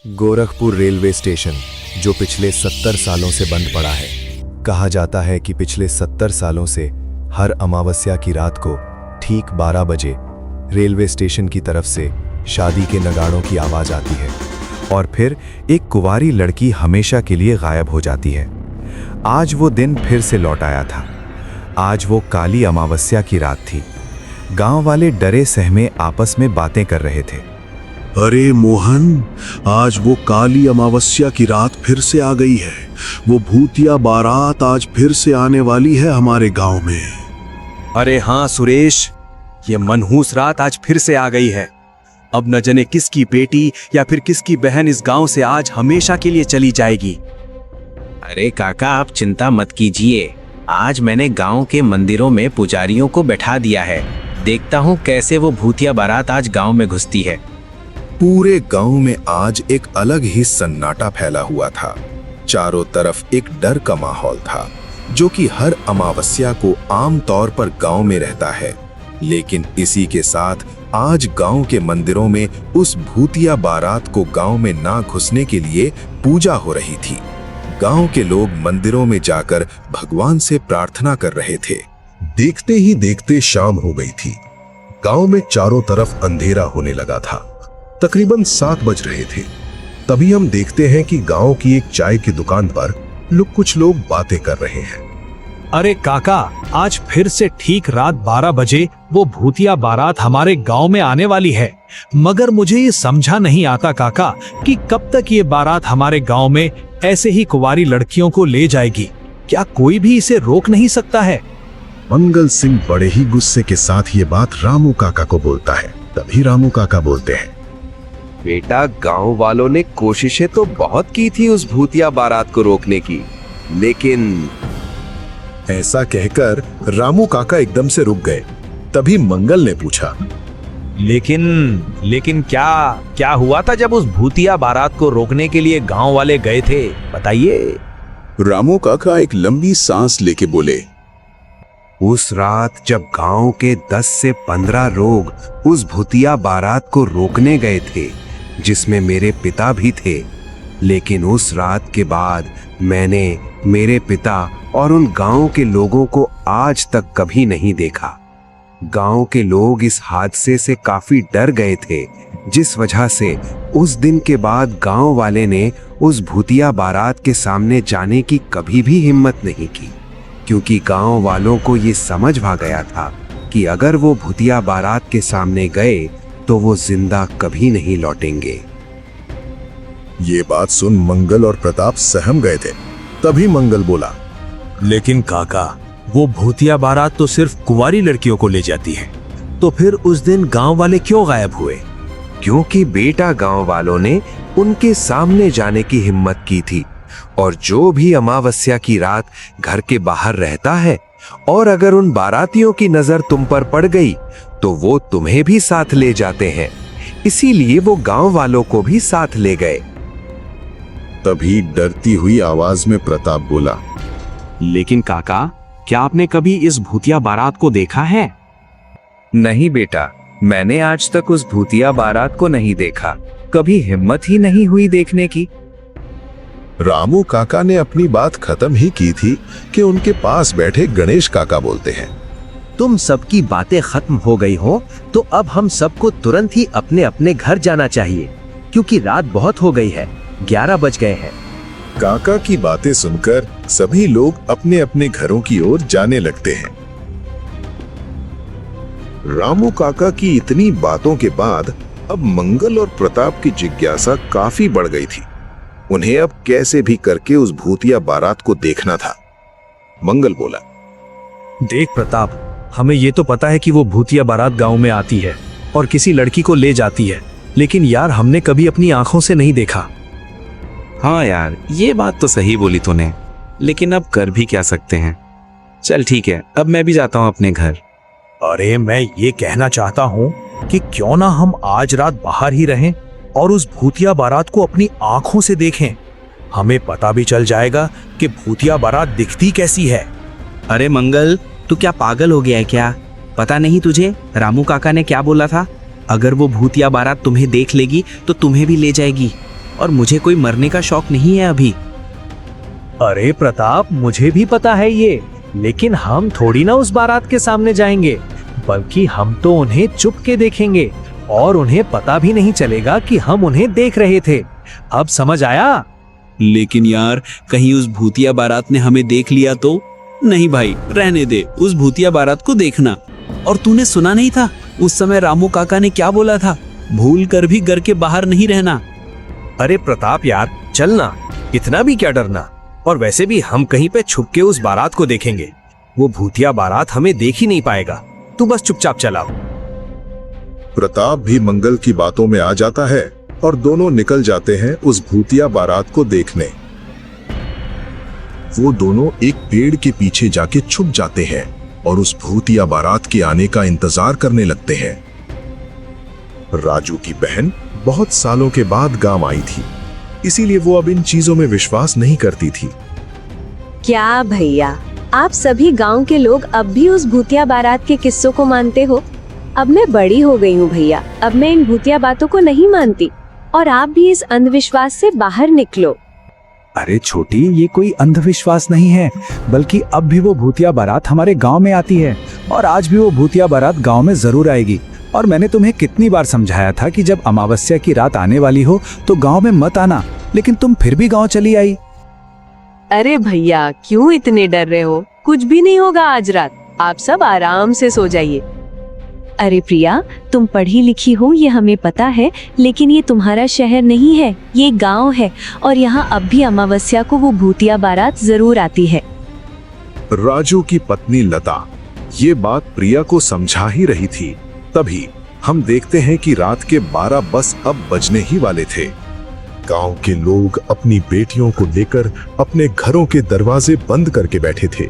Gorakhpur railway station जो पिछले 70 सालों से बंद पड़ा है। कहा जाता है कि पिछले 70 सालों से हर अमावस्या की रात को ठीक 12 बजे रेलवे स्टेशन की तरफ से शादी के नगाड़ों की आवाज आती है और फिर एक कुंवारी लड़की हमेशा के लिए गायब हो जाती है। आज वो दिन फिर से लौट आया था। आज वो काली अमावस्या की रात थी। गांव वाले डरे सहमे आपस में बातें कर रहे थे। अरे मोहन, आज वो काली अमावस्या की रात फिर से आ गई है। वो भूतिया बारात आज फिर से आने वाली है हमारे गांव में। अरे हाँ सुरेश, ये मनहूस रात आज फिर से आ गई है। अब न जाने किसकी बेटी या फिर किसकी बहन इस गांव से आज हमेशा के लिए चली जाएगी। अरे काका, आप चिंता मत कीजिए। आज मैंने गांव के मंदिरों में पुजारियों को बैठा दिया है। देखता हूँ कैसे वो भूतिया बारात आज गांव में घुसती है। पूरे गांव में आज एक अलग ही सन्नाटा फैला हुआ था। चारों तरफ एक डर का माहौल था जो कि हर अमावस्या को आम तौर पर गांव में रहता है, लेकिन इसी के साथ आज गांव के मंदिरों में उस भूतिया बारात को गांव में ना घुसने के लिए पूजा हो रही थी। गांव के लोग मंदिरों में जाकर भगवान से प्रार्थना कर रहे थे। देखते ही देखते शाम हो गई थी। गांव में चारों तरफ अंधेरा होने लगा था। तकरीबन 7 बज रहे थे। तभी हम देखते हैं कि गांव की एक चाय की दुकान पर कुछ लोग बातें कर रहे हैं। अरे काका, आज फिर से ठीक रात 12 बजे वो भूतिया बारात हमारे गांव में आने वाली है। मगर मुझे ये समझा नहीं आता काका कि कब तक ये बारात हमारे गांव में ऐसे ही कुंवारी लड़कियों को ले जाएगी। क्या कोई भी इसे रोक नहीं सकता है? मंगल सिंह बड़े ही गुस्से के साथ ये बात रामू काका को बोलता है। तभी रामू काका बोलते हैं, बेटा, गांव वालों ने कोशिशें तो बहुत की थी उस भूतिया बारात को रोकने की, लेकिन ऐसा कहकर रामू काका एकदम से रुक गए। तभी मंगल ने पूछा, लेकिन क्या हुआ था जब उस भूतिया बारात को रोकने के लिए गांव वाले गए थे, बताइए। रामू काका एक लंबी सांस लेके बोले, उस रात जब गांव के 10 से 15 लोग उस भूतिया बारात को रोकने गए थे, जिसमें मेरे पिता भी थे, लेकिन उस रात के बाद मैंने मेरे पिता और उन गांव के लोगों को आज तक कभी नहीं देखा। गांव के लोग इस हादसे से काफी डर गए थे, जिस वजह से उस दिन के बाद गांव वाले ने उस भूतिया बारात के सामने जाने की कभी भी हिम्मत नहीं की, क्योंकि गांव वालों को ये समझ आ गया था कि अगर वो भूतिया बारात के सामने गए तो वो जिंदा कभी नहीं लौटेंगे। ये बात सुन मंगल और प्रताप सहम गए थे। तभी मंगल बोला, लेकिन काका, वो भूतिया बारात तो सिर्फ कुंवारी लड़कियों को ले जाती है, तो फिर उस दिन गांव वाले क्यों गायब हुए? क्योंकि बेटा, गांव वालों ने उनके सामने जाने की हिम्मत की थी, और जो भी अमावस्या की रात घर के बाहर रहता है और अगर उन बारातियों की नजर तुम पर पड़ गई तो वो तुम्हें भी साथ ले जाते हैं। इसीलिए वो गांव वालों को भी साथ ले गए। तभी डरती हुई आवाज में प्रताप बोला, लेकिन काका, क्या आपने कभी इस भूतिया बारात को देखा है? नहीं बेटा, मैंने आज तक उस भूतिया बारात को नहीं देखा। कभी हिम्मत ही नहीं हुई देखने की। रामू काका ने अपनी बात खत्म ही की थी कि उनके पास बैठे गणेश काका बोलते हैं, तुम सबकी बातें खत्म हो गई हो तो अब हम सबको तुरंत ही अपने अपने घर जाना चाहिए, क्योंकि रात बहुत हो गई है, 11 बज गए हैं। काका की बातें सुनकर सभी लोग अपने अपने घरों की ओर जाने लगते हैं। रामू काका की इतनी बातों के बाद अब मंगल और प्रताप की जिज्ञासा काफी बढ़ गई थी। उन्हें अब कैसे भी करके उस भूतिया बारात को देखना था। मंगल बोला, देख प्रताप, हमें ये तो पता है कि वो भूतिया बारात गांव में आती है और किसी लड़की को ले जाती है, लेकिन यार हमने कभी अपनी आंखों से नहीं देखा। हाँ यार, ये बात तो सही बोली तूने, लेकिन अब कर भी क्या सकते हैं। चल ठीक है, अब मैं भी जाता हूँ अपने घर। अरे मैं ये कहना चाहता हूँ कि क्यों ना हम आज रात बाहर ही रहें और उस भूतिया बारात को अपनी आंखों से देखें। हमें पता भी चल जाएगा कि भूतिया बारात दिखती कैसी है। अरे मंगल, तू क्या पागल हो गया है क्या? पता नहीं तुझे रामू काका ने क्या बोला था? अगर वो भूतिया बारात तुम्हें देख लेगी तो तुम्हें भी ले जाएगी। और मुझे कोई मरने का शौक नहीं है अभी। अरे प्रताप, मुझे भी पता है ये, लेकिन हम थोड़ी ना उस बारात के सामने जाएंगे, बल्कि हम तो उन्हें चुप के देखेंगे और उन्हें पता भी नहीं चलेगा कि हम उन्हें देख रहे थे। अब समझ आया? लेकिन यार, कहीं उस भूतिया बारात ने हमें देख लिया तो? नहीं भाई, रहने दे, उस भूतिया बारात को देखना। और तूने सुना नहीं था उस समय रामू काका ने क्या बोला था? भूल कर भी घर के बाहर नहीं रहना। अरे प्रताप यार, चलना, इतना भी क्या डरना। और वैसे भी हम कहीं पे छुप के उस बारात को देखेंगे, वो भूतिया बारात हमें देख ही नहीं पाएगा। तू बस चुपचाप चलाओ। प्रताप भी मंगल की बातों में आ जाता है और दोनों निकल जाते हैं उस भूतिया बारात को देखने। वो दोनों एक पेड़ के पीछे जाके छुप जाते हैं और उस भूतिया बारात के आने का इंतजार करने लगते हैं। राजू की बहन बहुत सालों के बाद गांव आई थी, इसीलिए वो अब इन चीजों में विश्वास नहीं करती थी। क्या भैया, आप सभी गांव के लोग अब भी उस भूतिया बारात के किस्सों को मानते हो? अब मैं बड़ी हो गई हूँ भैया, अब मैं इन भूतिया बातों को नहीं मानती और आप भी इस अंधविश्वास से बाहर निकलो। अरे छोटी, ये कोई अंधविश्वास नहीं है, बल्कि अब भी वो भूतिया बारात हमारे गांव में आती है और आज भी वो भूतिया बारात गांव में जरूर आएगी। और मैंने तुम्हें कितनी बार समझाया था कि जब अमावस्या की रात आने वाली हो तो गांव में मत आना, लेकिन तुम फिर भी गांव चली आई। अरे भैया, क्यों इतने डर रहे हो? कुछ भी नहीं होगा आज रात, आप सब आराम से सो जाइए। अरे प्रिया, तुम पढ़ी लिखी हो ये हमें पता है, लेकिन ये तुम्हारा शहर नहीं है, ये गांव है और यहाँ अब भी अमावस्या को वो भूतिया बारात जरूर आती है। राजू की पत्नी लता ये बात प्रिया को समझा ही रही थी। तभी हम देखते हैं कि रात के 12 बस अब बजने ही वाले थे। गांव के लोग अपनी बेटियों को लेकर अपने घरों के दरवाजे बंद करके बैठे थे।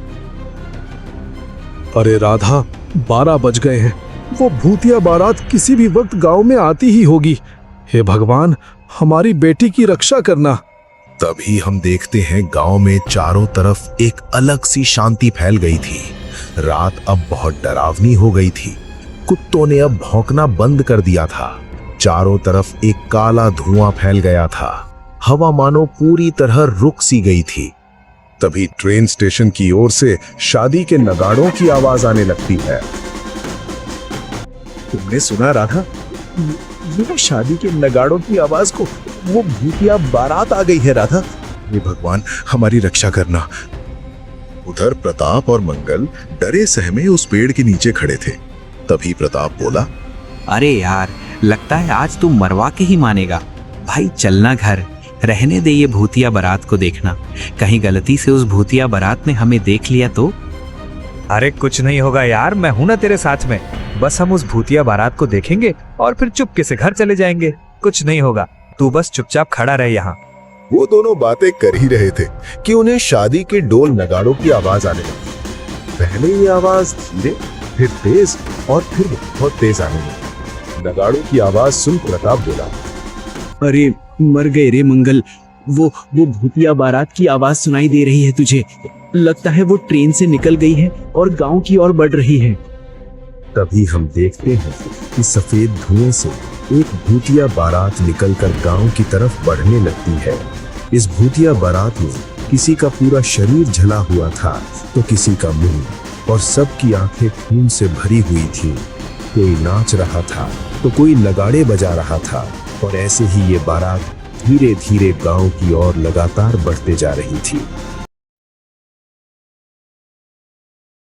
अरे राधा, 12 बज गए हैं, वो भूतिया बारात किसी भी वक्त गांव में आती ही होगी। हे भगवान, हमारी बेटी की रक्षा करना। तभी हम देखते हैं गांव में चारों तरफ एक अलग सी शांति फैल गई थी। रात अब बहुत डरावनी हो गई थी। कुत्तों ने अब भौंकना बंद कर दिया था। चारों तरफ एक काला धुआं फैल गया था। हवा मानो पूरी तरह रुक सी गई थी। तभी ट्रेन स्टेशन की ओर से शादी के नगाड़ों की आवाज आने लगती है। तुमने सुना राधा? ये शादी के नगाड़ों की आवाज को, वो भूतिया बारात आ गई है राधा। हे भगवान, हमारी रक्षा करना। उधर प्रताप और मंगल डरे सहमे उस पेड़ के नीचे खड़े थे। तभी प्रताप बोला, अरे यार, लगता है आज तू मरवा के ही मानेगा। भाई चलना घर, रहने दे ये भूतिया बारात को देखना। कहीं गलती से उस भूतिया बारात ने हमें देख लिया तो? अरे कुछ नहीं होगा यार, मैं हूं ना तेरे साथ में। बस हम उस भूतिया बारात को देखेंगे और फिर चुपके से घर चले जाएंगे। कुछ नहीं होगा, तू बस चुपचाप खड़ा रहे यहाँ। वो दोनों बातें कर ही रहे थे कि उन्हें शादी के ढोल नगाड़ों की आवाज आने लगी। पहले ये आवाज धीरे, फिर तेज और फिर बहुत तेज आने लगी। नगाड़ों की आवाज सुन प्रताप बोला, अरे मर गए रे मंगल, वो भूतिया बारात की आवाज सुनाई दे रही है तुझे? लगता है वो ट्रेन से निकल गई है और गांव की ओर बढ़ रही है। तभी हम देखते हैं कि सफेद धुएं से एक भूतिया बारात निकलकर गांव की तरफ बढ़ने लगती है। इस भूतिया बारात में किसी का पूरा शरीर झला हुआ था तो किसी का मुंह, और सबकी आंखें खून से भरी हुई थी। कोई नाच रहा था तो कोई नगाड़े बजा रहा था, और ऐसे ही ये बारात धीरे धीरे गांव की ओर लगातार बढ़ते जा रही थी।